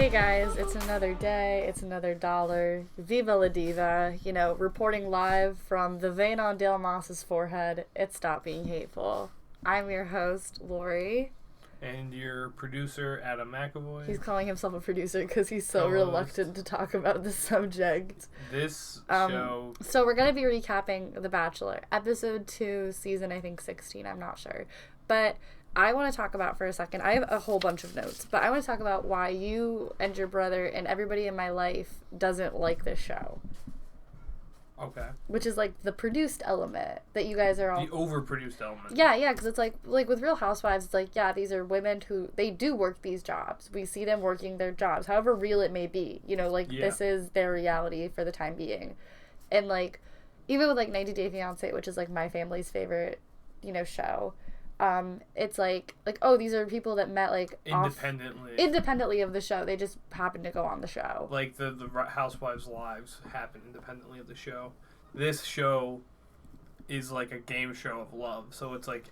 Hey guys, it's another day, it's another dollar. Viva la diva, reporting live from the vein on Dale Moss's forehead. It's Stop Being Hateful. I'm your host, Lori. And your producer, Adam McAvoy. He's calling himself a producer because he's so reluctant to talk about the subject. This show... So we're going to be recapping The Bachelor. Episode 2, season, I think, 16. I'm not sure. But I want to talk about for a second, I have a whole bunch of notes, but I want to talk about why you and your brother and everybody in my life doesn't like this show. Okay. Which is like the produced element that you guys are all... The overproduced element. Yeah, because it's like with Real Housewives, it's like, yeah, these are women who, they do work these jobs. We see them working their jobs, however real it may be. This is their reality for the time being. And even with 90 Day Fiancé, which is my family's favorite, show, it's oh, these are people that met independently of the show. They just happen to go on the show. The Housewives' lives happen independently of the show. This show is a game show of love. So it's it's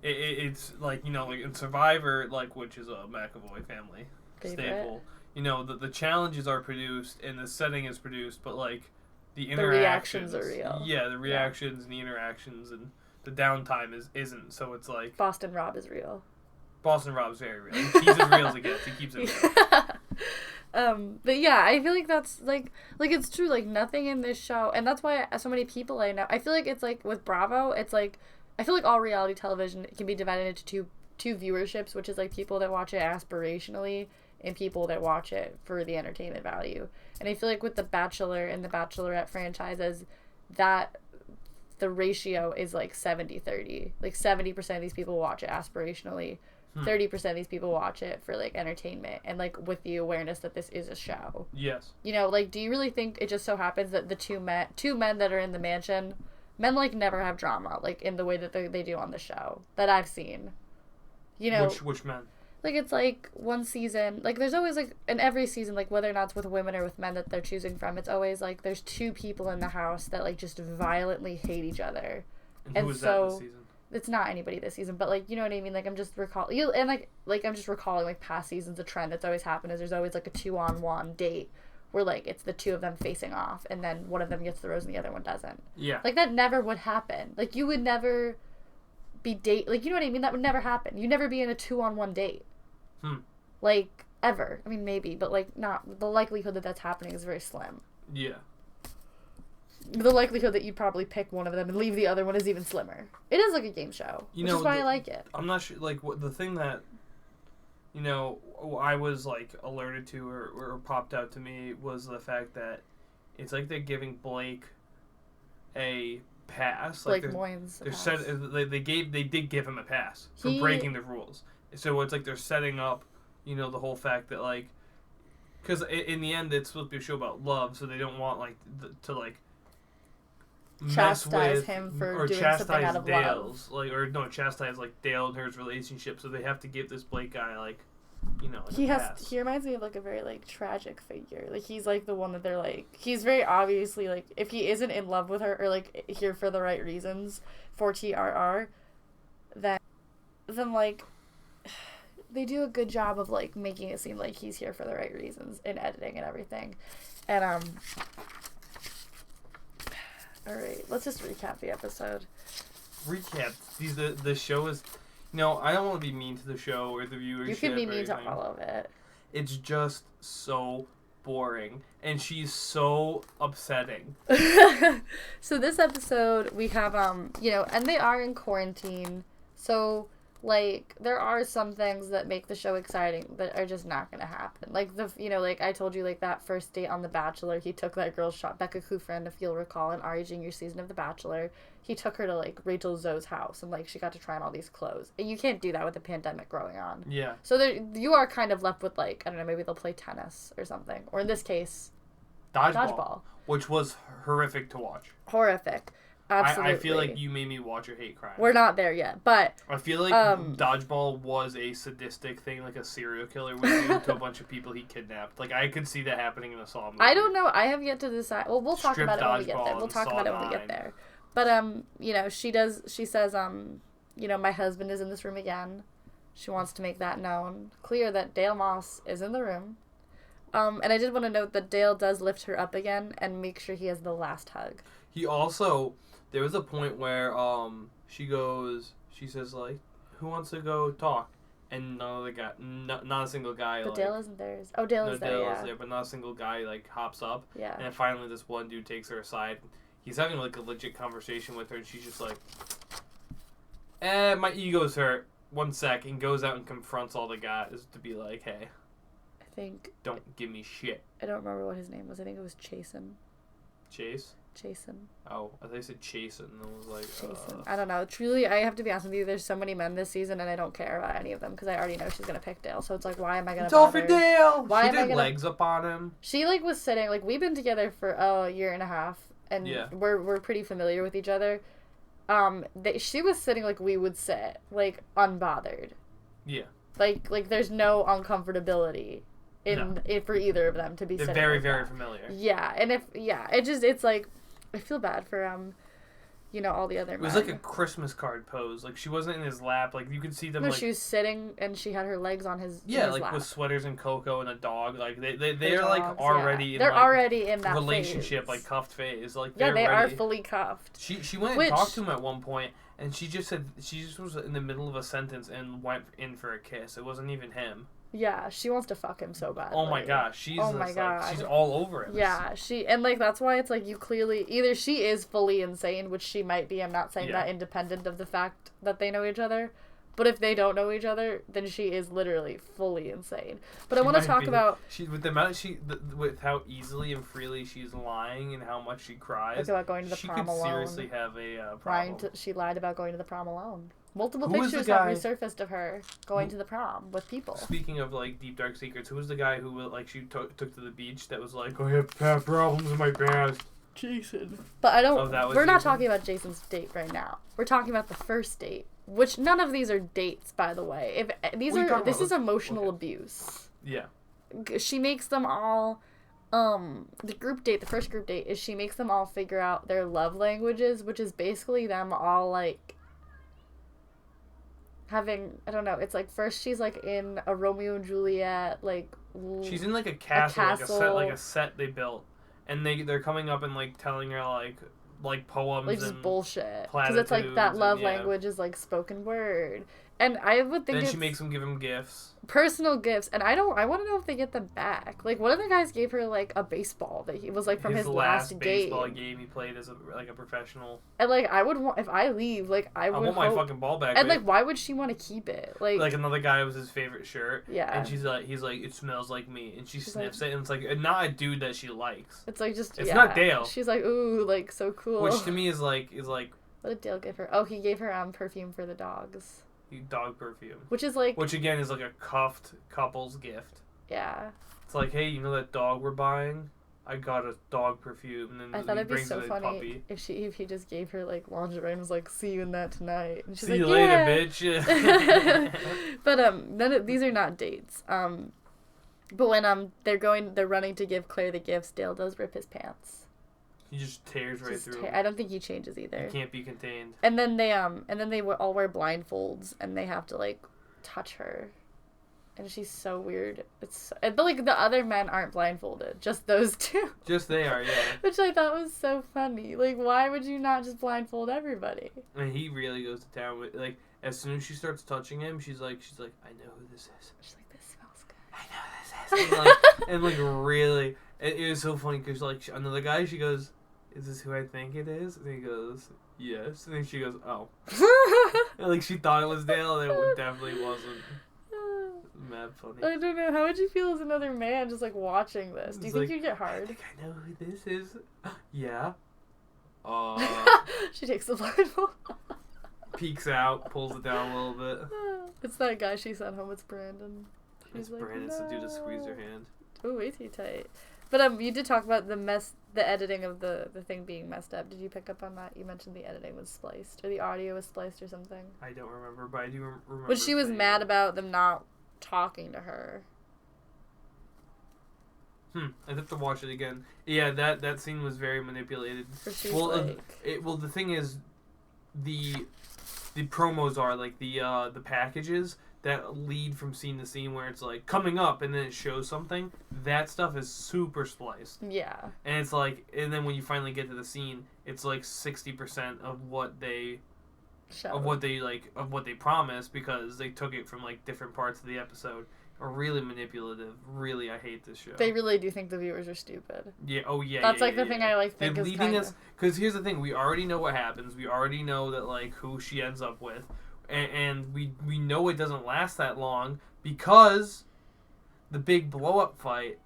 in Survivor, which is a McAvoy family staple. The challenges are produced and the setting is produced, but the reactions are real. Yeah, the reactions and the interactions and the downtime isn't, so it's Boston Rob is real. Boston Rob's very real. He's as real as it gets. He keeps it real. But yeah, I feel like that's it's true. Nothing in this show, and that's why so many people I know. I feel like it's with Bravo. It's I feel like all reality television can be divided into two viewerships, which is people that watch it aspirationally and people that watch it for the entertainment value. And I feel like with The Bachelor and the Bachelorette franchises, that the ratio is 70-30. 70% of these people watch it aspirationally. 30% of these people watch it for entertainment and with the awareness that this is a show. Yes. Do you really think it just so happens that the two men that are in the mansion, men never have drama in the way that they do on the show that I've seen. Which men? It's one season, there's always in every season, whether or not it's with women or with men that they're choosing from, it's always there's two people in the house that just violently hate each other. And who was that this season? It's not anybody this season, but you know what I mean. I'm just recalling I'm just recalling past seasons. A trend that's always happened is there's always a 2-on-1 date where it's the two of them facing off, and then one of them gets the rose and the other one doesn't. Yeah. That never would happen. You would never be you know what I mean. That would never happen. You'd never be in a 2-on-1 date. Ever. I mean, maybe, but not. The likelihood that that's happening is very slim. Yeah. The likelihood that you'd probably pick one of them and leave the other one is even slimmer. It is a game show, which is why I like it. I'm not sure, what the thing that, I was, alerted to or popped out to me was the fact that it's they're giving Blake a pass. Blake Moynes a pass. They did give him a pass for breaking the rules. So it's they're setting up, the whole fact that, because in the end it's supposed to be a show about love, so they don't want, to chastise him for doing something out of Dale's, love. Chastise, Dale and her relationship, so they have to give this Blake guy, he reminds me of, a very, tragic figure. He's, the one that they're, he's very obviously, if he isn't in love with her, or, here for the right reasons, for TRR, then they do a good job of making it seem like he's here for the right reasons in editing and everything. And all right, let's just recap the episode. The show is, I don't want to be mean to the show or the viewers. You can be mean to all of it. It's just so boring, and she's so upsetting. So this episode we have and they are in quarantine, so there are some things that make the show exciting that are just not going to happen. I told you, that first date on The Bachelor, he took that girl shot, Becca Kufrin, if you'll recall, in Ari Jr. season of The Bachelor. He took her to, Rachel Zoe's house, and, she got to try on all these clothes. And you can't do that with the pandemic going on. Yeah. So you are kind of left with, I don't know, maybe they'll play tennis or something. Or in this case, Dodgeball. Which was horrific to watch. Horrific. Absolutely. I feel like you made me watch a hate crime. We're not there yet, but I feel like Dodgeball was a sadistic thing, a serial killer would do to a bunch of people he kidnapped. I could see that happening in a Saw movie. I don't know. I have yet to decide. Well, we'll talk about it when we get there. We'll talk about it when we get there. But she says my husband is in this room again. She wants to make that known. Clear that Dale Moss is in the room. And I did want to note that Dale does lift her up again and make sure he has the last hug. He also, there was a point where she says like, who wants to go talk? And not a single guy. But Dale isn't there. Oh, Dale is there. Dale yeah. is there, but not a single guy like hops up. Yeah. And then finally, this one dude takes her aside. He's having like a legit conversation with her, and she's just like, my ego's hurt. 1 sec, and goes out and confronts all the guys to be like, hey, I think. Don't give me shit. I don't remember what his name was. I think it was Chasen. Chase? Jason. Oh, I thought you said Chasen, and I was like, Jason. I don't know. Truly, I have to be honest with you. There's so many men this season, and I don't care about any of them because I already know she's gonna pick Dale. So it's like, why am I gonna? It's all for Dale. Why she am I did gonna... legs up on him. She like was sitting like we've been together for a year and a half, and we're pretty familiar with each other. She was sitting like we would sit, like unbothered. Yeah. Like there's no uncomfortability for either of them to be. They're sitting very like very that. familiar. Yeah, and it's like. I feel bad for all the other men. It was like a Christmas card pose. Like she wasn't in his lap. Like you could see them. No, like she was sitting and she had her legs on his. Yeah, his like lap. with sweaters and Coco and a dog. Like they're dogs, like already. Yeah. In, they're like, already in that relationship, phase. like cuffed phase. Like yeah, they ready. are fully cuffed. She went and talked to him at one point, and she just was in the middle of a sentence and went in for a kiss. It wasn't even him. Yeah, she wants to fuck him so bad. Oh my gosh, she's she's all over it. Yeah, that's why it's like you clearly either she is fully insane, which she might be. I'm not saying that independent of the fact that they know each other, but if they don't know each other, then she is literally fully insane. But I want to talk about with how easily and freely she's lying and how much she cries. About going to the prom alone. She could seriously have a problem. She lied about going to the prom alone. Multiple Who pictures have resurfaced of her going to the prom with people. Speaking of like deep dark secrets, who was the guy who like she took to the beach that was like, I have problems in my past? Jason. But I don't. We're not talking about Jason's date right now. We're talking about the first date, which none of these are dates, by the way. This is emotional abuse. Yeah. She makes them all. The first group date is she makes them all figure out their love languages, which is basically them all like. Having, I don't know, it's like first she's like in a Romeo and Juliet, like she's in like a castle. Like a set they built, and they're coming up and like telling her like poems, like just and bullshit, because it's like that love language is like spoken word, and I would think then she makes them give him gifts. Personal gifts, and I want to know if they get them back. Like, one of the guys gave her like a baseball that he was like from his last baseball game he played as a professional. And like I would want, if I leave, like I want my fucking ball back. And like why would she want to keep it? Like another guy was his favorite shirt. Yeah. And he's like it smells like me, and she sniffs it, and it's like not a dude that she likes. It's like just it's not Dale. She's like, ooh, like so cool. Which to me is like. What did Dale give her? Oh, he gave her perfume for the dogs. Dog perfume. Which again is like a cuffed couple's gift. Yeah. It's like, hey, you know that dog we're buying? I got a dog perfume, and then I thought it'd be so funny puppy. if he just gave her like lingerie and was like, see you in that tonight. And she's see like, you later, bitch. But these are not dates. But when they're running to give Claire the gifts, Dale does rip his pants. He just tears right through. I don't think he changes either. He can't be contained. And then they all wear blindfolds, and they have to like touch her, and she's so weird. But like the other men aren't blindfolded, just those two. Just they are, yeah. Which I thought was so funny. Like, why would you not just blindfold everybody? And he really goes to town with like as soon as she starts touching him, she's like, I know who this is. She's like, this smells good. I know who this is. And really, it was so funny because like another guy, she goes, is this who I think it is? And he goes, yes. And then she goes, oh. And like she thought it was Dale, and it definitely wasn't. Mad funny. I don't know. How would you feel as another man just like watching this? Do you think you'd get hard? I think I know who this is. Yeah. She takes the blindfold. Peeks out, pulls it down a little bit. It's that guy she sent home. It's Brandon. It's like, Brandon's the dude to squeeze her hand. Oh, way too tight. But you did talk about the editing of the thing being messed up. Did you pick up on that? You mentioned the editing was spliced, or the audio was spliced or something. I don't remember, but I do remember. But she was mad about them not talking to her. I'd have to watch it again. Yeah, that scene was very manipulated. Well, the thing is, the promos are like the packages. that lead from scene to scene where it's like coming up and then it shows something, that stuff is super spliced. Yeah. And it's like, and then when you finally get to the scene, it's like 60% of what they promised, because they took it from like different parts of the episode. Are really manipulative. Really, I hate this show. They really do think the viewers are stupid. Yeah. Oh yeah. That's yeah, like the thing I like think They're is leading kinda... us, because here's the thing: we already know what happens. We already know that like who she ends up with, and we know it doesn't last that long, because the big blow up fight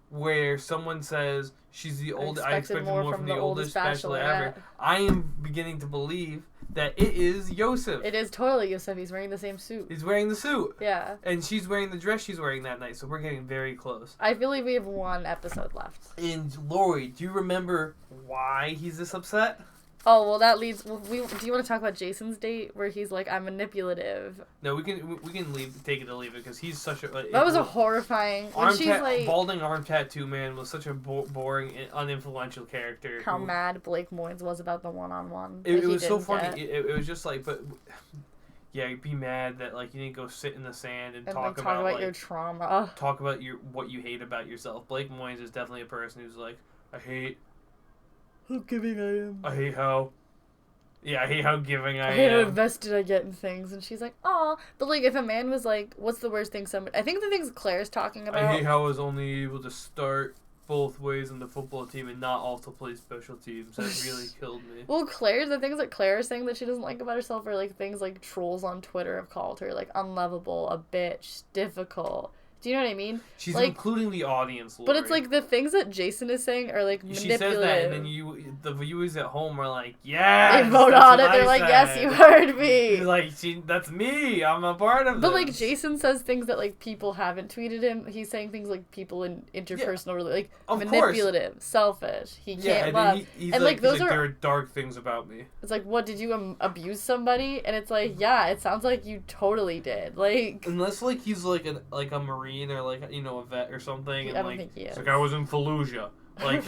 where someone says she's the oldest. I expected more from the oldest bachelor ever. I am beginning to believe that it is Yosef. It is totally Yosef. He's wearing the same suit. He's wearing the suit. Yeah. And she's wearing the dress she's wearing that night, so we're getting very close. I believe we have one episode left. And Lori, do you remember why he's this upset? Oh, well, that leads... Well, do you want to talk about Jason's date, where he's like, I'm manipulative? No, we can take it or leave it, because he's such a... that was a horrifying... Balding arm tattoo man was such a boring, uninfluential character. How mad Blake Moynes was about the one-on-one. It was so funny. It was just like, but... Yeah, you'd be mad that like you didn't go sit in the sand and talk about like, your trauma. Talk about what you hate about yourself. Blake Moynes is definitely a person who's like, I hate... How giving I am. I hate how giving I am. I hate how invested I get in things. And she's like, aw. But, like, if a man was like, what's the worst thing somebody... I think the things Claire's talking about... I hate how I was only able to start both ways in the football team and not also play special teams. That really killed me. Well, the things that Claire is saying that she doesn't like about herself are, like, things like trolls on Twitter have called her, like, unlovable, a bitch, difficult... Do you know what I mean? She's like, including the audience, Lori. But it's like the things that Jason is saying are like manipulative. She says that, and then the viewers at home are like, "Yeah." They vote on it. They're like, "Yes, you heard me." She's like, that's me. I'm a part of this. But like Jason says things that like people haven't tweeted him. He's saying things like people in interpersonal, like manipulative, selfish. He can't love. He's and like those are there are dark things about me. It's like, what, did you abuse somebody? And it's like, yeah, it sounds like you totally did. Like unless like he's like a Marine or like a vet or something, and I don't think he is. It's like I was in Fallujah, like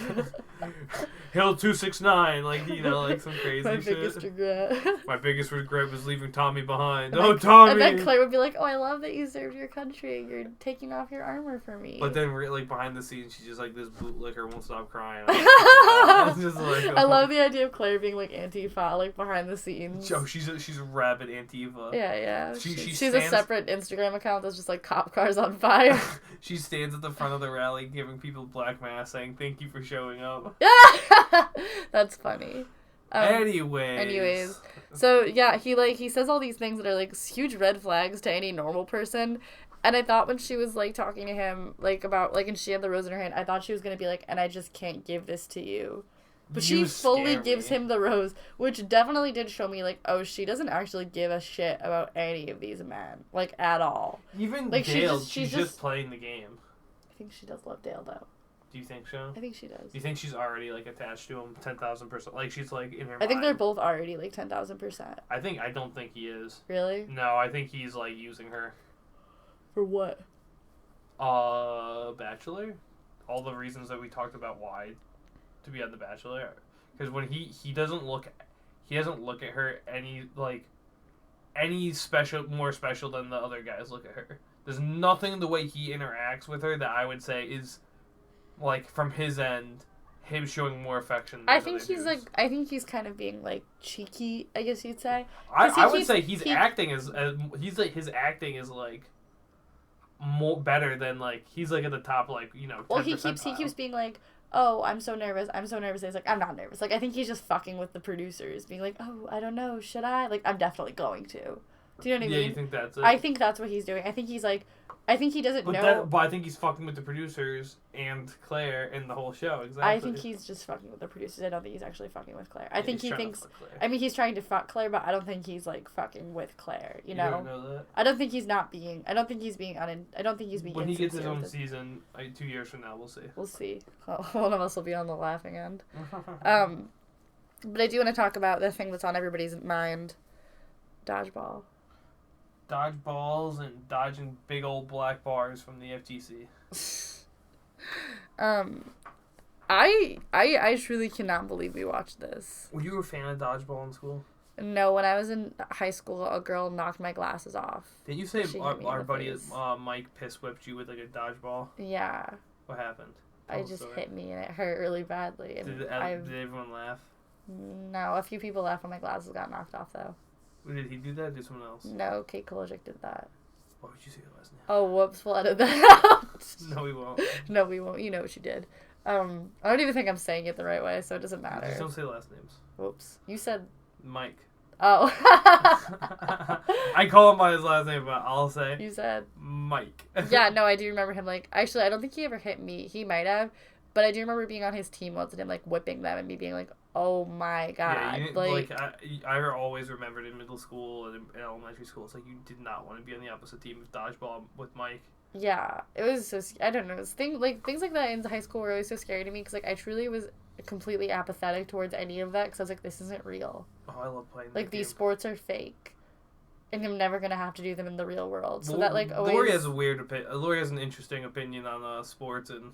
Hill 269, like like some crazy My shit. biggest regret. My biggest regret was leaving Tommy behind. Tommy! And then Claire would be like, oh, I love that you served your country. You're taking off your armor for me. But then, like, behind the scenes, she's just like, this bootlicker won't stop crying. It's just like, I love the idea of Claire being like Antifa, like behind the scenes. Oh, she's a rabid Antifa. Yeah. She she's a separate Instagram account that's just like cop cars on fire. She stands at the front of the rally giving people black mass saying, thank you for showing up. That's funny. Anyways. So, yeah, he says all these things that are, like, huge red flags to any normal person. And I thought when she was, like, talking to him, like, about, like, and she had the rose in her hand, I thought she was going to be like, and I just can't give this to you. But she fully gives him the rose, which definitely did show me, like, oh, she doesn't actually give a shit about any of these men, like, at all. Even like, Dale, she's just playing the game. I think she does love Dale, though. Do you think so? I think she does. Do you think she's already, like, attached to him 10,000%? Like, she's, like, in her mind? I think they're both already, like, 10,000%. I don't think he is. Really? No, I think he's, like, using her. For what? Bachelor? All the reasons that we talked about why to be on The Bachelor. Because when he doesn't look at her any more special than the other guys look at her. There's nothing in the way he interacts with her that I would say is, like, from his end, him showing more affection than I think he's dudes. I think he's kind of being, like, cheeky, I guess you'd say. I would say his acting is like more better than, like, he's like at the top, like, 10%. Well, he keeps being like, oh, I'm so nervous. And he's like, I'm not nervous. Like, I think he's just fucking with the producers, being like, oh, I don't know, should I? Like, I'm definitely going to. Do you know what I mean? Yeah, you think that's it? I think that's what he's doing. I think he's like, I think he doesn't know. But I think he's fucking with the producers and Claire and the whole show. Exactly. I think he's just fucking with the producers. I don't think he's actually fucking with Claire. I think he thinks. I mean, he's trying to fuck Claire, but I don't think he's like fucking with Claire. You know. You don't know that? I don't think he's not being. I don't think he's being. I don't think he's being. When he gets his own season, 2 years from now, we'll see. We'll see. Well, one of us will be on the laughing end. But I do want to talk about the thing that's on everybody's mind: dodgeball. Dodgeballs and dodging big old black bars from the FTC. I truly cannot believe we watched this. Were you a fan of dodgeball in school? No, when I was in high school, a girl knocked my glasses off. Didn't you say She hit me in our the buddy face. Mike piss whipped you with like a dodgeball? Yeah. What happened? It just hit me and it hurt really badly. And Did everyone laugh? No, a few people laughed when my glasses got knocked off, though. Did he do that or did someone else? No, Kate Kolojic did that. What would you say your last name? Oh, whoops, we'll edit that out. No, we won't. No, we won't. You know what she did. I don't even think I'm saying it the right way, so it doesn't matter. Just don't say last names. Whoops. You said... Mike. Oh. I call him by his last name, but I'll say... You said... Mike. Yeah, no, I do remember him, like... Actually, I don't think he ever hit me. He might have. But I do remember being on his team once and him, like, whipping them and me being like, oh my god. Yeah, I always remembered in middle school and in elementary school, it's like you did not want to be on the opposite team of dodgeball with Mike. Yeah, it was so... I don't know. Things like that in high school were always so scary to me because, like, I truly was completely apathetic towards any of that because I was like, this isn't real. Oh, I love playing that Like, game. these sports are fake. And I'm never going to have to do them in the real world. So that, like, always... Lori has a weird opinion. Lori has an interesting opinion on sports in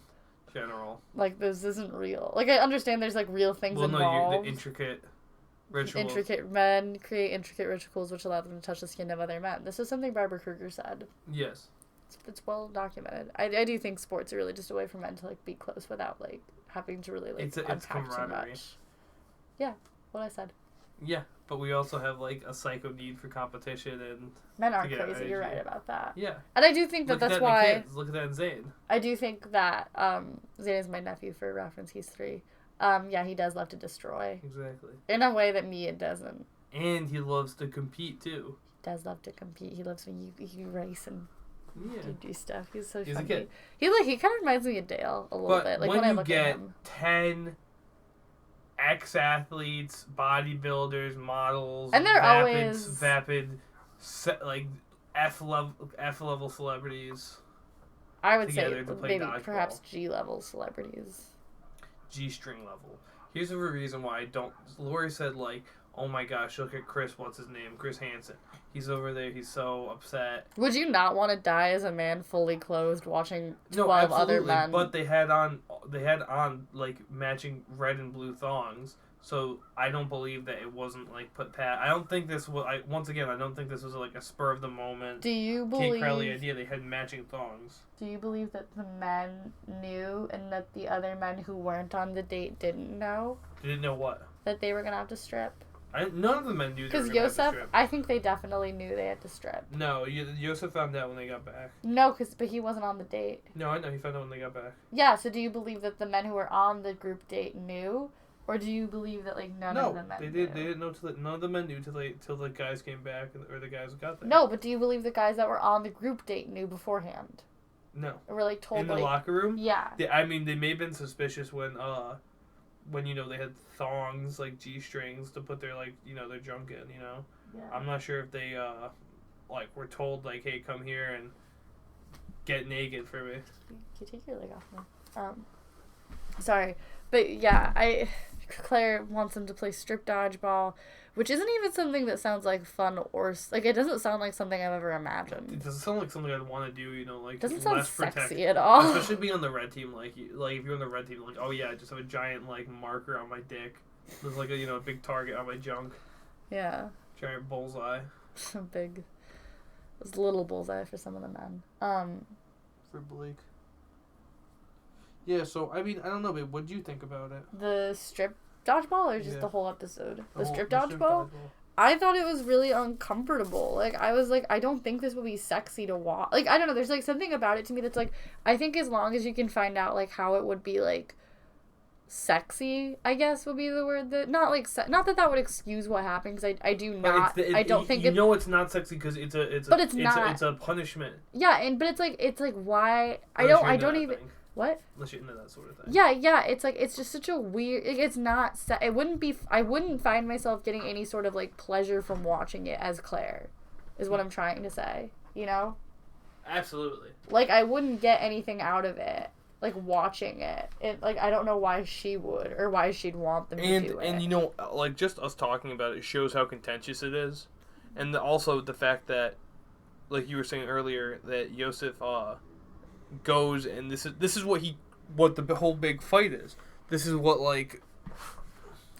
general. Like, this isn't real. Like, I understand there's, like, real things involved. The intricate rituals. Men create intricate rituals which allow them to touch the skin of other men. This is something Barbara Kruger said. Yes. It's well documented. I do think sports are really just a way for men to, like, be close without, like, having to really, like, unpack too much. Yeah, what I said. Yeah, but we also have, like, a psycho need for competition and... Men are crazy, you're right about that. Yeah. And I do think that's why... Look at that in Zane. I do think that, Zane is my nephew for reference, he's 3. Yeah, he does love to destroy. Exactly. In a way that Mia doesn't. And he loves to compete, too. He does love to compete. He loves when you race and... Yeah. Do stuff. He's so He's funny. a kid. He kind of reminds me of Dale a little bit. Like when I look at him. 10 ex-athletes, bodybuilders, models, and they're always vapid, like F level celebrities. I would say maybe perhaps G level celebrities. G-string level. Here's the reason why I don't. Lori said like, oh my gosh, look at Chris. What's his name? Chris Hansen. He's over there. He's so upset. Would you not want to die as a man fully clothed watching 12 absolutely, other men? But they had on like matching red and blue thongs. So I don't believe that it wasn't like put pat. I don't think this was. I don't think this was like a spur of the moment. Do you believe? Kate Crowley idea. They had matching thongs. Do you believe that the men knew and that the other men who weren't on the date didn't know? Didn't know what? That they were gonna have to strip. None of the men knew. Because Yosef, I think they definitely knew they had to strip. No, Yosef found out when they got back. No, but he wasn't on the date. No, I know he found out when they got back. Yeah, so do you believe that the men who were on the group date knew, or do you believe that like none of the men? No, they didn't know none of the men knew till the guys came back or the guys got there. No, but do you believe the guys that were on the group date knew beforehand? No. Or were like told in the locker room? Yeah. I mean, they may have been suspicious when they had thongs, like G-strings, to put their, like, their junk in, Yeah. I'm not sure if they, were told, like, hey, come here and get naked for me. You take your leg off me. Sorry. But, yeah, Claire wants him to play strip dodgeball, which isn't even something that sounds like fun or, like, it doesn't sound like something I've ever imagined. It doesn't sound like something I'd want to do, like, it doesn't sound sexy protect. at all. Especially being on the red team, like if you're on the red team, like, oh yeah, I just have a giant, like, marker on my dick. There's, like, a big target on my junk. Yeah. Giant bullseye. Big. It was a little bullseye for some of the men. For Blake. Yeah, so, I mean, I don't know, babe, what did you think about it? The strip dodgeball or just the whole episode? The strip dodgeball? Strip dodgeball? I thought it was really uncomfortable. Like, I was like, I don't think this would be sexy to watch. Like, I don't know, there's, like, something about it to me that's, like, I think as long as you can find out, like, how it would be, like, sexy, I guess would be the word that, not, like, not that would excuse what happened, because I do not, I don't think it's... it's not sexy because it's a punishment. Yeah, but it's like, why... I don't even... Thing. What? Unless you're into that sort of thing. Yeah, it's like, it's just such a weird, like, it's not, it wouldn't be, I wouldn't find myself getting any sort of, like, pleasure from watching it as Claire, is what I'm trying to say, Absolutely. Like, I wouldn't get anything out of it, like, watching it. Like, I don't know why she would, or why she'd want them to do it. And, like, just us talking about it shows how contentious it is, and also the fact that, like you were saying earlier, that Yosef, goes and this is what the whole big fight is. This is what, like...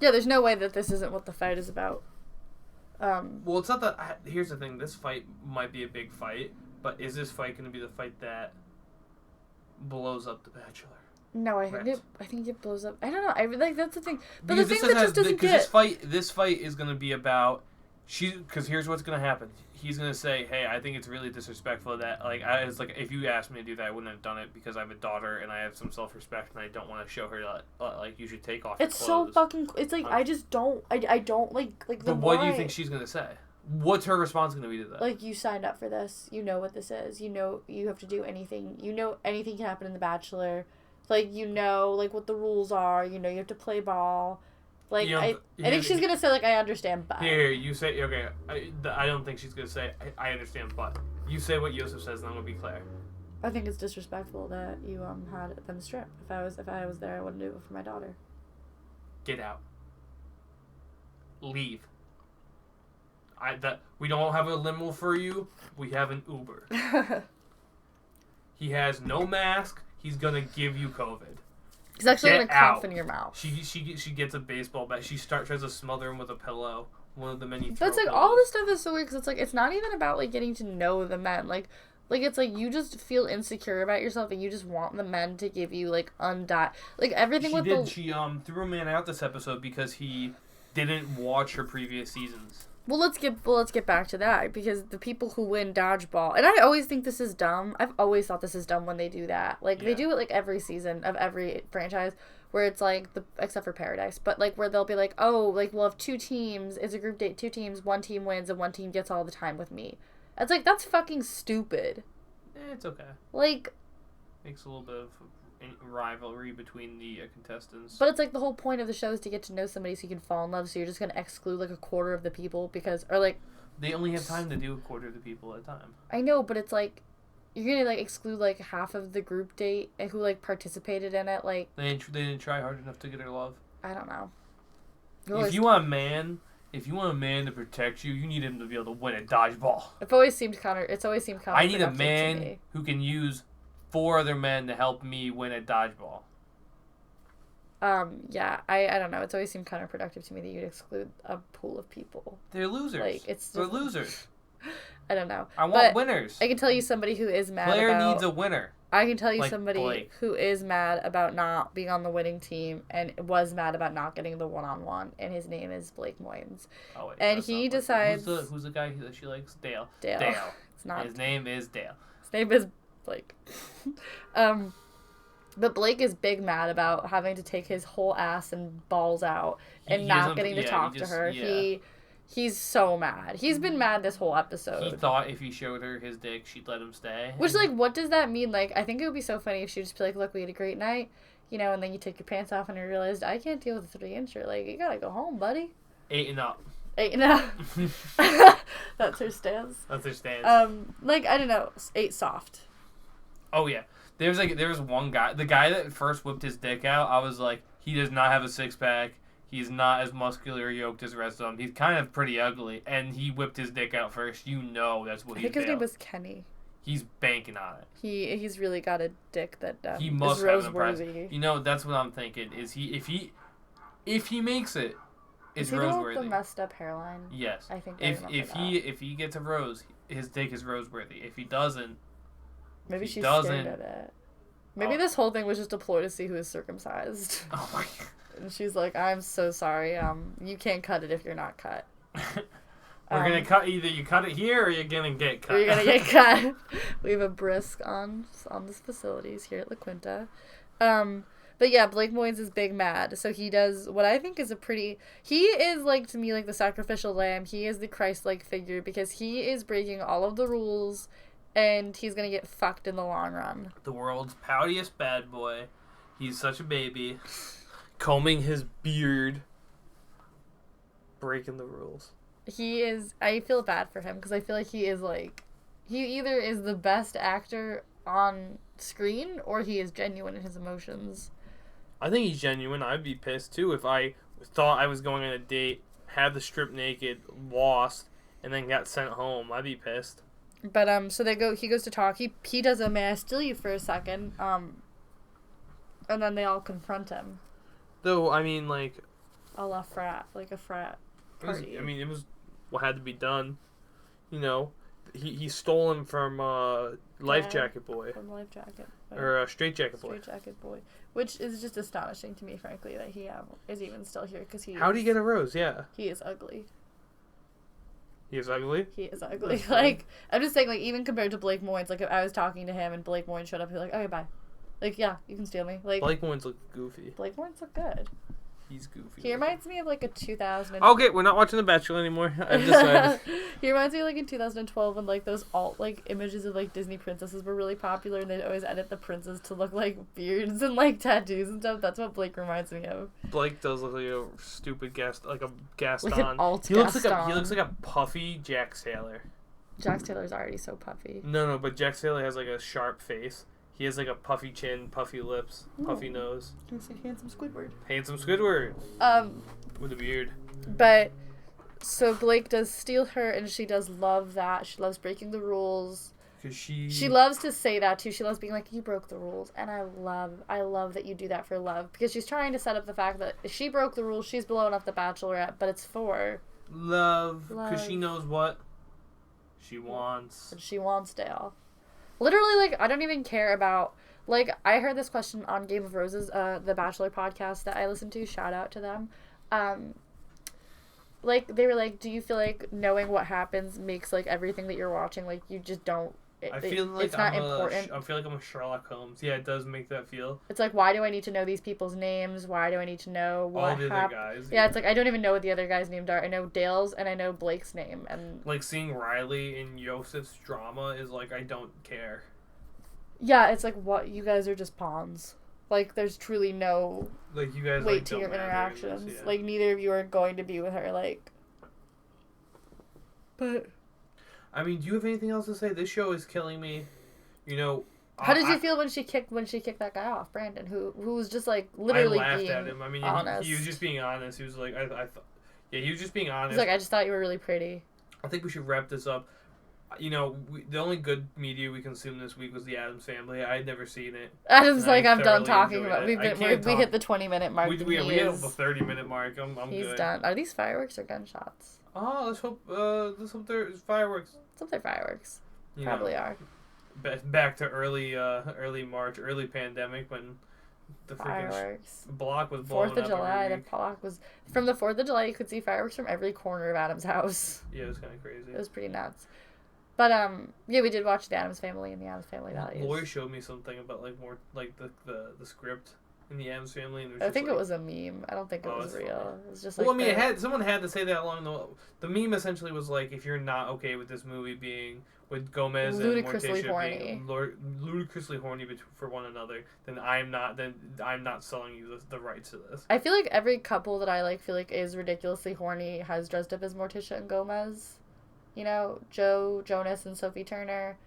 Yeah, there's no way that this isn't what the fight is about. Well, it's not that. Here's the thing. This fight might be a big fight, but is this fight going to be the fight that blows up The Bachelor? No, I think it blows up. I don't know. I like that's the thing. But Because the thing that just doesn't get. This fight is going to be about. Because here's what's going to happen. He's going to say, "Hey, I think it's really disrespectful that it's like if you asked me to do that, I wouldn't have done it because I have a daughter and I have some self-respect and I don't want to show her that you should take off your It's clothes." so fucking. It's like I just don't. I don't like the. But what do you think she's going to say? What's her response going to be to that? Like, you signed up for this. You know what this is. You know you have to do anything. You know anything can happen in The Bachelor. Like, you know, like, what the rules are. You know you have to play ball. Like, I think she's going to say, like, I understand, but. Here, you say, okay, I don't think she's going to say, I understand, but. You say what Yosef says, and I'm going to be clear. I think it's disrespectful that you had them strip. If I was there, I wouldn't do it for my daughter. Get out. Leave. We don't have a limo for you. We have an Uber. He has no mask. He's gonna give you COVID. He's actually gonna cough in your mouth. She gets a baseball bat. She tries to smother him with a pillow. One of the many. But it's like all this stuff is so weird because it's like it's not even about like getting to know the men. Like it's like you just feel insecure about yourself and you just want the men to give you like like everything. She threw a man out this episode because he didn't watch her previous seasons. Well, let's get back to that because the people who win dodgeball, and I always think this is dumb. I've always thought this is dumb when they do that. Like they do it like every season of every franchise, where it's like except for Paradise, but like where they'll be like, oh, like we'll have 2 teams. It's a group date, 2 teams. One team wins and one team gets all the time with me. It's like that's fucking stupid. It's okay. Like makes a little bit of rivalry between the contestants. But it's like the whole point of the show is to get to know somebody so you can fall in love. So you're just gonna exclude like a quarter of the people they only have time to do a quarter of the people at a time. I know, but it's like you're gonna like exclude like half of the group date and who like participated in it. Like they didn't try hard enough to get her love. I don't know. If you want a man to protect you, you need him to be able to win a dodgeball. It's always seemed counterproductive. I need a man who can use 4 other men to help me win a dodgeball. Yeah, I don't know. It's always seemed counterproductive to me that you'd exclude a pool of people. They're losers. Like they're losers. I don't know. I want winners. I can tell you somebody who is mad Player needs a winner. I can tell you like somebody Blake. who is mad about not being on the winning team and was mad about not getting the one-on-one, and his name is Blake Moynes. Oh, wait, and he decides... Who's the guy that she likes? Dale. Dale. It's not... His name is Dale. His name is Blake. But Blake is big mad about having to take his whole ass and balls out and not getting to talk to her. Yeah. He's so mad. He's been mad this whole episode. He thought if he showed her his dick, she'd let him stay. Which, like, what does that mean? Like, I think it would be so funny if she'd just be like, look, we had a great night, you know, and then you take your pants off and you realized, I can't deal with a 3-incher. Like, you gotta go home, buddy. 8 and up. 8 and up. That's her stance. That's her stance. Like, I don't know, 8 soft. Oh, yeah. There was one guy, the guy that first whipped his dick out, I was like, he does not have a 6-pack. He's not as muscular or yoked as the rest of them. He's kind of pretty ugly, and he whipped his dick out first. You know that's what he's I think his name was Kenny. He's banking on it. He's really got a dick that he must is have roseworthy. You know, that's what I'm thinking. Is if he makes it, it's roseworthy. Is he the messed up hairline? Yes. I think if he gets a rose, his dick is roseworthy. If he doesn't, maybe she's scared of it. Maybe this whole thing was just a ploy to see who is circumcised. Oh my god. And she's like, I'm so sorry. You can't cut it if you're not cut. We're gonna cut either you cut it here or you're gonna get cut. Or you're gonna get cut. We have a brisk on this facilities here at La Quinta. But yeah, Blake Moynes is big mad. So he does what I think is he is like to me like the sacrificial lamb. He is the Christ-like figure because he is breaking all of the rules and he's gonna get fucked in the long run. The world's poutiest bad boy. He's such a baby. Combing his beard. Breaking the rules. He is... I feel bad for him because I feel like he is like... He either is the best actor on screen or he is genuine in his emotions. I think he's genuine. I'd be pissed too if I thought I was going on a date, had the strip naked, lost, and then got sent home. I'd be pissed. But so he goes to talk. He does a "May I steal you for a second?" And then they all confront him. Though I mean, like, a frat party. It was what had to be done. You know, he stole him from Life Jacket Boy. From Life Jacket. Or Straight Jacket Boy. Straight Jacket Boy. Which is just astonishing to me, frankly, that he is even still here. Cause How'd he get a rose? Yeah. He is ugly. He is ugly? He is ugly. Like, I'm just saying, like, even compared to Blake Moynes, like, if I was talking to him and Blake Moynes showed up, he'd be like, okay, bye. Like, yeah, you can steal me. Like, Blake Moynes look goofy. Blake Moynes look good. He's goofy. He reminds me of, like, a 2000... Okay, we're not watching The Bachelor anymore. I've decided. He reminds me of, like, in 2012 when, like, those like, images of, like, Disney princesses were really popular and they'd always edit the princes to look like beards and, like, tattoos and stuff. That's what Blake reminds me of. Blake does look like a stupid like a Gaston. Like an alt he looks like a puffy Jack Sailor. Jack Taylor's already so puffy. No, but Jack Sailor has, like, a sharp face. He has, like, a puffy chin, puffy lips, puffy nose. He's a handsome Squidward. Handsome Squidward. With a beard. But, so Blake does steal her, and she does love that. She loves breaking the rules. Cause she loves to say that, too. She loves being like, you broke the rules. And I love that you do that for love. Because she's trying to set up the fact that if she broke the rules, she's blowing up the Bachelorette, but it's for... Love. Because she knows what she wants. And she wants Dale. Literally, like, I don't even care about, like, I heard this question on Game of Roses, the Bachelor podcast that I listened to, shout out to them. Like, they were like, do you feel like knowing what happens makes, like, everything that you're watching, like, you just don't, I feel like it's not important. I feel like I'm a Sherlock Holmes. Yeah, it does make that feel. It's like, why do I need to know these people's names? Why do I need to know what all the other guys? Yeah, it's like, I don't even know what the other guys' names are. I know Dale's and I know Blake's name. And like, seeing Riley in Yosef's drama is like, I don't care. Yeah, it's like, what? You guys are just pawns. Like, there's truly no like you guys weight like, to your interactions. This, yeah. Like, neither of you are going to be with her, like... But... I mean, do you have anything else to say? This show is killing me. You know... How did you feel when she kicked that guy off, Brandon, who was just, like, literally I laughed being at him. I mean, honest. he was just being honest. He was like, yeah, he was just being honest. He's like, I just thought you were really pretty. I think we should wrap this up. You know, the only good media we consumed this week was The Addams Family. I had never seen it. Adam's like, I'm done talking about it. We hit the 20-minute mark. We hit the 30-minute mark. I'm he's good. Done. Are these fireworks or gunshots? Oh, let's hope there's fireworks. Let's hope they're fireworks. Probably are. Back to early March, early pandemic when the fireworks block was blowing up. 4th of July. The block was from the 4th of July. You could see fireworks from every corner of Adam's house. Yeah, it was kind of crazy. It was pretty nuts. But yeah, we did watch The Addams Family and The Addams Family Values. Lori showed me something about like more like the script in The Addams Family, and I think it was a meme. I don't think it was real. Funny. It was just well, I mean, someone had to say that along the meme. Essentially, was like, if you're not okay with this movie being with Gomez ludicrously and Morticia horny. being ludicrously horny for one another, then I'm not selling you the rights to this. I feel like every couple that I feel like is ridiculously horny has dressed up as Morticia and Gomez. You know, Joe Jonas and Sophie Turner,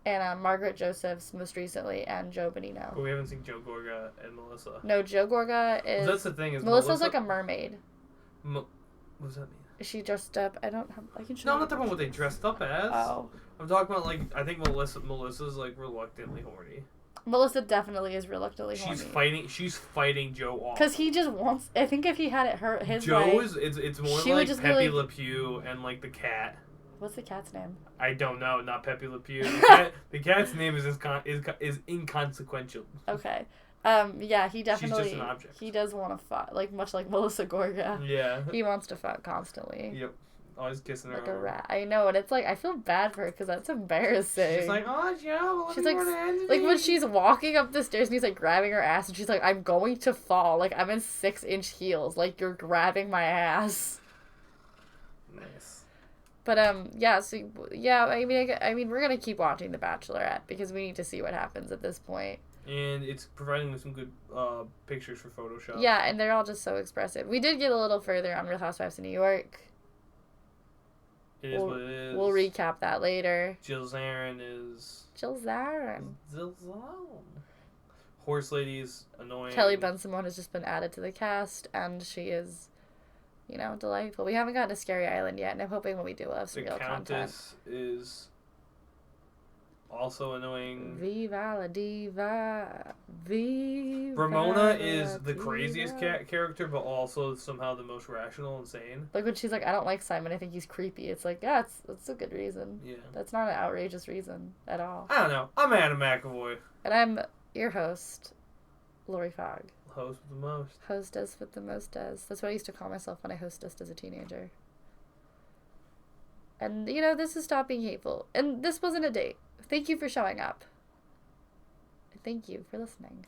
and Margaret Josephs most recently, and Joe Bonino. But we haven't seen Joe Gorga and Melissa. No, Joe Gorga is... Well, that's the thing. Melissa's like a mermaid. What does that mean? Is she dressed up? I don't have... I can show No, I'm not talking about what they dressed up as. Oh. I'm talking about, like, I think Melissa's, like, reluctantly horny. Melissa definitely is reluctantly horny. She's fighting Joe off. Because he just wants... I think if he had it his Joe way... it's more like Pepe Le Pew and, like, the cat. What's the cat's name? I don't know. Not Pepe Le Pew. The cat's name is inconsequential. Okay. Yeah, he definitely... She's just an object. He does want to fuck, like, much like Melissa Gorga. Yeah. He wants to fuck constantly. Yep. Always kissing her. Like a rat. I know, and it's like, I feel bad for her because that's embarrassing. She's like, oh, Joe, she's like when she's walking up the stairs and he's like grabbing her ass and she's like, I'm going to fall. Like, I'm in 6-inch heels. Like, you're grabbing my ass. Nice. But, yeah, so, yeah, I mean, we're gonna keep watching The Bachelorette because we need to see what happens at this point. And it's providing me some good pictures for Photoshop. Yeah, and they're all just so expressive. We did get a little further on Real Housewives of New York. It is what it is. We'll recap that later. Jill Zarin is... Jill Zarin. Horse Lady's annoying. Kelly Ben-Simone has just been added to the cast, and she is... You know, delightful. We haven't gotten to Scary Island yet, and I'm hoping when we do, we'll have some real content. The Countess is Also annoying. Viva la diva. Viva Ramona la is the diva. craziest character, but also somehow the most rational and sane. Like when she's like, I don't like Simon, I think he's creepy. It's like, yeah, it's a good reason. Yeah. That's not an outrageous reason at all. I don't know. I'm Adam McAvoy. And I'm your host, Lori Fogg. Host with the most. Hostess with the most does. That's what I used to call myself when I hostessed as a teenager. And, you know, this is Stop Being Hateful. And this wasn't a date. Thank you for showing up. Thank you for listening.